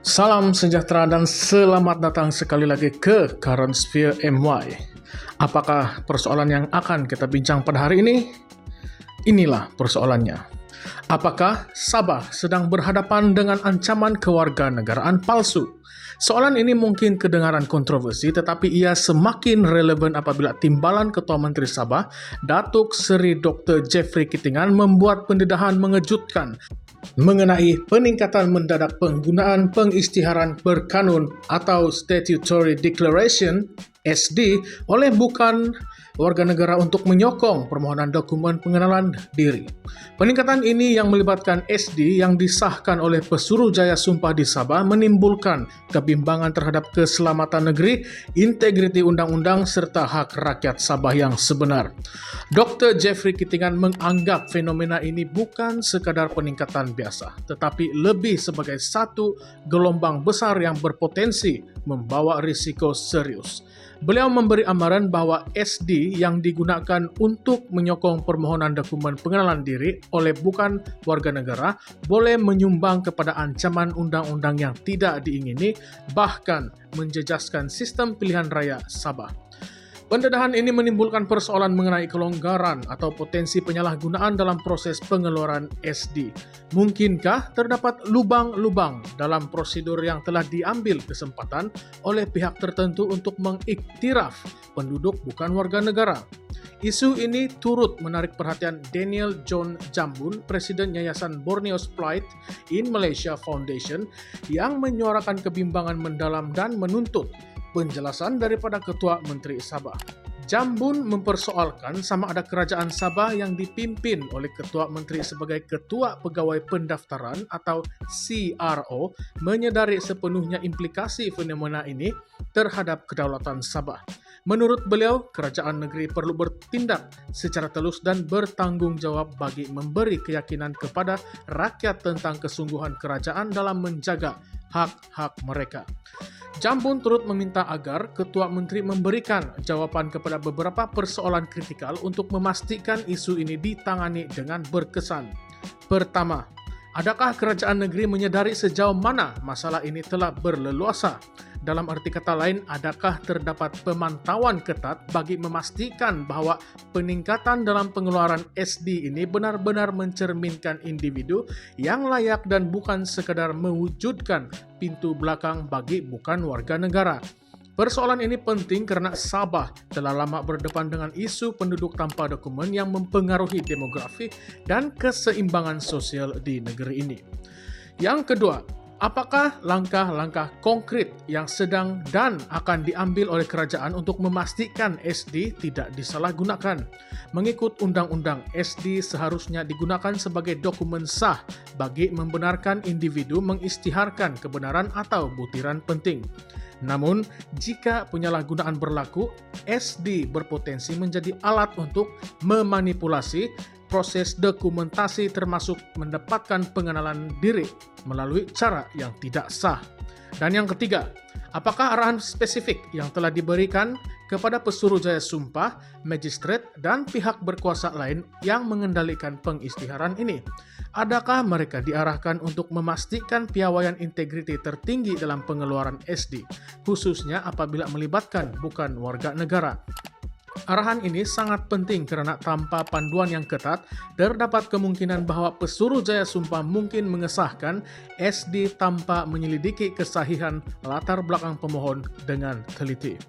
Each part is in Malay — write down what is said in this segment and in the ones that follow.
Salam sejahtera dan selamat datang sekali lagi ke Current Sphere MY. Apakah persoalan yang akan kita bincang pada hari ini? Inilah persoalannya. Apakah Sabah sedang berhadapan dengan ancaman kewarganegaraan palsu? Soalan ini mungkin kedengaran kontroversi, tetapi ia semakin relevan apabila Timbalan Ketua Menteri Sabah, Datuk Seri Dr. Jeffrey Kitingan membuat pendedahan mengejutkan mengenai peningkatan mendadak penggunaan pengisytiharan berkanun atau Statutory Declaration SD oleh bukan warga negara untuk menyokong permohonan dokumen pengenalan diri. Peningkatan ini yang melibatkan SD yang disahkan oleh Pesuruhjaya Sumpah di Sabah menimbulkan kebimbangan terhadap keselamatan negeri, integriti undang-undang serta hak rakyat Sabah yang sebenar. Dr. Jeffrey Kitingan menganggap fenomena ini bukan sekadar peningkatan biasa, tetapi lebih sebagai satu gelombang besar yang berpotensi membawa risiko serius. Beliau memberi amaran bahwa SD yang digunakan untuk menyokong permohonan dokumen pengenalan diri oleh bukan warga negara boleh menyumbang kepada ancaman undang-undang yang tidak diingini, bahkan menjejaskan sistem pilihan raya Sabah. Pendedahan ini menimbulkan persoalan mengenai kelonggaran atau potensi penyalahgunaan dalam proses pengeluaran SD. Mungkinkah terdapat lubang-lubang dalam prosedur yang telah diambil kesempatan oleh pihak tertentu untuk mengiktiraf penduduk bukan warga negara? Isu ini turut menarik perhatian Daniel John Jambun, Presiden Yayasan Borneo's Plight in Malaysia Foundation, yang menyuarakan kebimbangan mendalam dan menuntut penjelasan daripada Ketua Menteri Sabah. Jambun mempersoalkan sama ada Kerajaan Sabah yang dipimpin oleh Ketua Menteri sebagai Ketua Pegawai Pendaftaran atau CRO menyedari sepenuhnya implikasi fenomena ini terhadap kedaulatan Sabah. Menurut beliau, kerajaan negeri perlu bertindak secara telus dan bertanggung jawab bagi memberi keyakinan kepada rakyat tentang kesungguhan kerajaan dalam menjaga hak-hak mereka. Jambun turut meminta agar Ketua Menteri memberikan jawapan kepada beberapa persoalan kritikal untuk memastikan isu ini ditangani dengan berkesan. Pertama, adakah kerajaan negeri menyadari sejauh mana masalah ini telah berleluasa? Dalam arti kata lain, adakah terdapat pemantauan ketat bagi memastikan bahwa peningkatan dalam pengeluaran SD ini benar-benar mencerminkan individu yang layak dan bukan sekadar mewujudkan pintu belakang bagi bukan warga negara? Persoalan ini penting karena Sabah telah lama berdepan dengan isu penduduk tanpa dokumen yang mempengaruhi demografi dan keseimbangan sosial di negeri ini. Yang kedua, apakah langkah-langkah konkret yang sedang dan akan diambil oleh kerajaan untuk memastikan SD tidak disalahgunakan? Mengikut undang-undang, SD seharusnya digunakan sebagai dokumen sah bagi membenarkan individu mengisytiharkan kebenaran atau butiran penting. Namun, jika penyalahgunaan berlaku, SD berpotensi menjadi alat untuk memanipulasi proses dokumentasi termasuk mendapatkan pengenalan diri melalui cara yang tidak sah. Dan yang ketiga, apakah arahan spesifik yang telah diberikan kepada Pesuruhjaya Sumpah, Magistrat, dan pihak berkuasa lain yang mengendalikan pengisytiharan ini? Adakah mereka diarahkan untuk memastikan piawaian integriti tertinggi dalam pengeluaran SD, khususnya apabila melibatkan bukan warga negara? Arahan ini sangat penting karena tanpa panduan yang ketat, terdapat kemungkinan bahwa Pesuruhjaya Sumpah mungkin mengesahkan SD tanpa menyelidiki kesahihan latar belakang pemohon dengan teliti.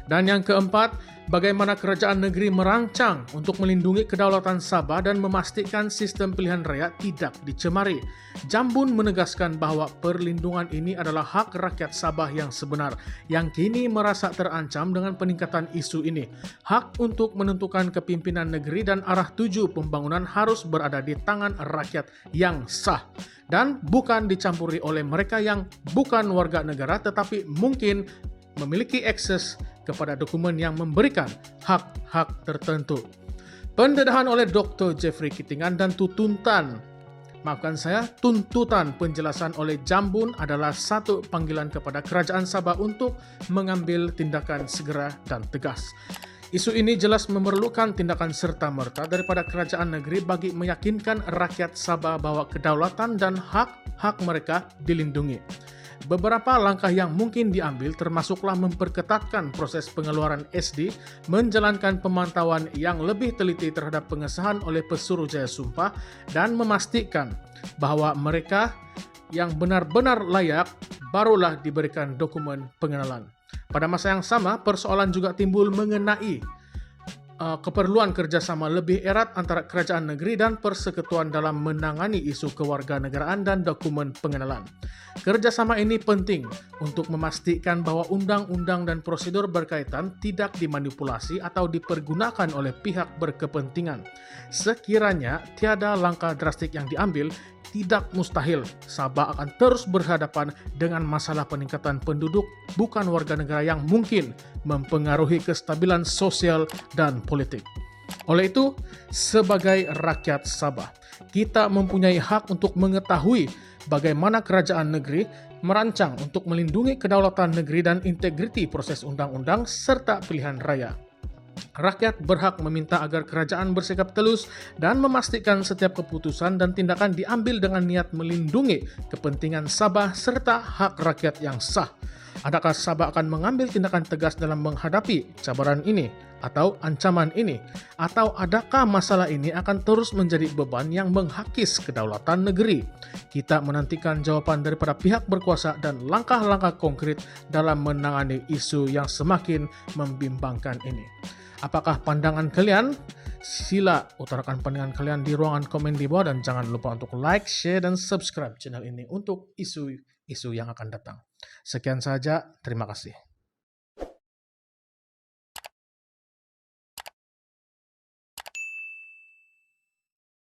Dan yang keempat, bagaimana kerajaan negeri merancang untuk melindungi kedaulatan Sabah dan memastikan sistem pilihan raya tidak dicemari. Jambun menegaskan bahwa perlindungan ini adalah hak rakyat Sabah yang sebenar, yang kini merasa terancam dengan peningkatan isu ini. Hak untuk menentukan kepimpinan negeri dan arah tuju pembangunan harus berada di tangan rakyat yang sah dan bukan dicampuri oleh mereka yang bukan warga negara tetapi mungkin memiliki akses kepada dokumen yang memberikan hak-hak tertentu. Pendedahan oleh Dr. Jeffrey Kitingan dan tuntutan penjelasan oleh Jambun adalah satu panggilan kepada kerajaan Sabah untuk mengambil tindakan segera dan tegas. Isu ini jelas memerlukan tindakan serta-merta daripada kerajaan negeri bagi meyakinkan rakyat Sabah bahwa kedaulatan dan hak-hak mereka dilindungi. Beberapa langkah yang mungkin diambil termasuklah memperketatkan proses pengeluaran SD, menjalankan pemantauan yang lebih teliti terhadap pengesahan oleh Pesuruhjaya Sumpah, dan memastikan bahwa mereka yang benar-benar layak barulah diberikan dokumen pengenalan. Pada masa yang sama, persoalan juga timbul mengenai keperluan kerjasama lebih erat antara kerajaan negeri dan persekutuan dalam menangani isu kewarganegaraan dan dokumen pengenalan. Kerjasama ini penting untuk memastikan bahwa undang-undang dan prosedur berkaitan tidak dimanipulasi atau dipergunakan oleh pihak berkepentingan. Sekiranya tiada langkah drastik yang diambil, tidak mustahil Sabah akan terus berhadapan dengan masalah peningkatan penduduk bukan warga negara yang mungkin mempengaruhi kestabilan sosial dan politik. Oleh itu, sebagai rakyat Sabah, kita mempunyai hak untuk mengetahui bagaimana kerajaan negeri merancang untuk melindungi kedaulatan negeri dan integriti proses undang-undang serta pilihan raya. Rakyat berhak meminta agar kerajaan bersikap telus dan memastikan setiap keputusan dan tindakan diambil dengan niat melindungi kepentingan Sabah serta hak rakyat yang sah. Adakah Sabah akan mengambil tindakan tegas dalam menghadapi cabaran ini atau ancaman ini? Atau adakah masalah ini akan terus menjadi beban yang menghakis kedaulatan negeri? Kita menantikan jawaban daripada pihak berkuasa dan langkah-langkah konkret dalam menangani isu yang semakin membimbangkan ini. Apakah pandangan kalian? Sila utarakan pandangan kalian di ruangan komen di bawah dan jangan lupa untuk like, share, dan subscribe channel ini untuk isu-isu yang akan datang. Sekian saja, terima kasih.